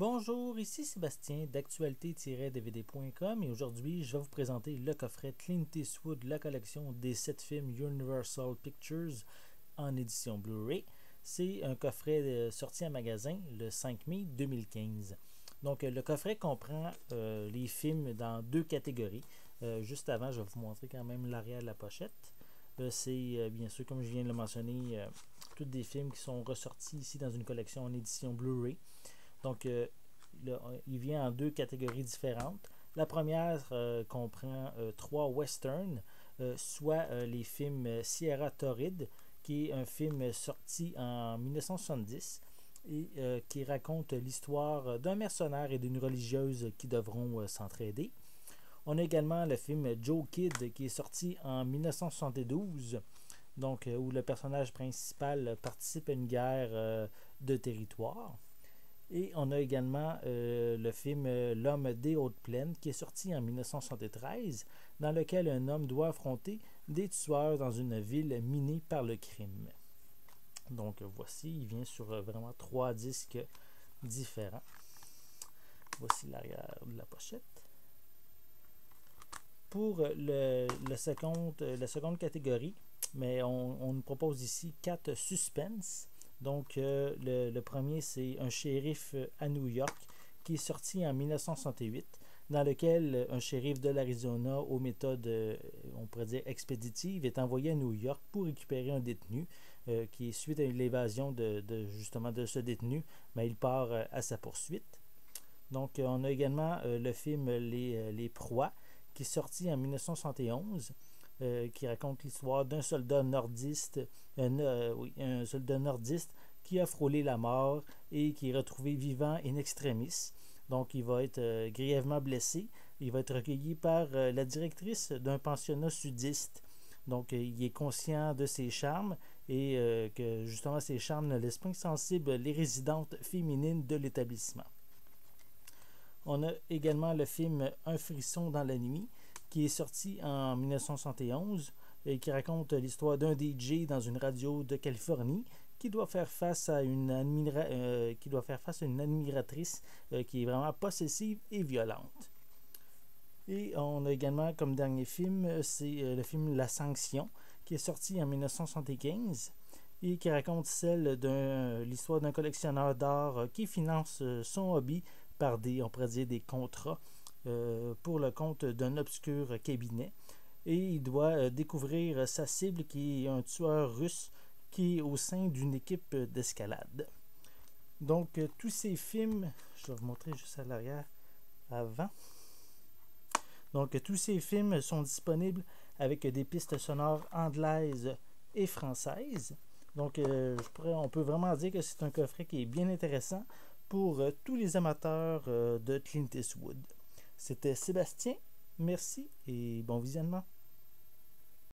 Bonjour, ici Sébastien d'actualité-dvd.com et aujourd'hui je vais vous présenter le coffret Clint Eastwood, la collection des 7 films Universal Pictures en édition Blu-ray. C'est un coffret sorti en magasin le 5 mai 2015. Donc le coffret comprend les films dans deux catégories. Juste avant, je vais vous montrer quand même l'arrière de la pochette. C'est bien sûr, comme je viens de le mentionner, tous des films qui sont ressortis ici dans une collection en édition Blu-ray. Donc, il vient en deux catégories différentes. La première comprend 3 westerns, soit les films Sierra Torrid, qui est un film sorti en 1970 et qui raconte l'histoire d'un mercenaire et d'une religieuse qui devront s'entraider. On a également le film Joe Kidd, qui est sorti en 1972, donc, où le personnage principal participe à une guerre de territoire. Et on a également le film L'homme des hautes plaines qui est sorti en 1973, dans lequel un homme doit affronter des tueurs dans une ville minée par le crime. Donc voici, il vient sur vraiment 3 disques différents. Voici l'arrière de la pochette. Pour la seconde catégorie, mais on nous propose ici 4 suspens. Donc, le premier, c'est un shérif à New York qui est sorti en 1968, dans lequel un shérif de l'Arizona aux méthodes, on pourrait dire, expéditives, est envoyé à New York pour récupérer un détenu qui est suite à l'évasion justement de ce détenu, mais il part à sa poursuite. Donc, on a également le film Les Proies, qui est sorti en 1971. Qui raconte l'histoire d'un soldat nordiste, un soldat nordiste qui a frôlé la mort et qui est retrouvé vivant in extremis. Donc, il va être grièvement blessé. Il va être recueilli par la directrice d'un pensionnat sudiste. Donc, il est conscient de ses charmes et que justement ces charmes ne laissent pas insensibles les résidentes féminines de l'établissement. On a également le film Un frisson dans la nuit, qui est sorti en 1971 et qui raconte l'histoire d'un DJ dans une radio de Californie qui doit faire face à une admiratrice qui est vraiment possessive et violente. Et on a également comme dernier film, c'est le film La Sanction, qui est sorti en 1975 et qui raconte l'histoire d'un collectionneur d'art qui finance son hobby par on pourrait dire des contrats pour le compte d'un obscur cabinet. Et il doit découvrir sa cible qui est un tueur russe qui est au sein d'une équipe d'escalade. Donc tous ces films, je vais vous montrer juste à l'arrière avant. Donc tous ces films sont disponibles avec des pistes sonores anglaises et françaises. Donc on peut vraiment dire que c'est un coffret qui est bien intéressant pour tous les amateurs de Clint Eastwood. C'était Sébastien, merci et bon visionnement.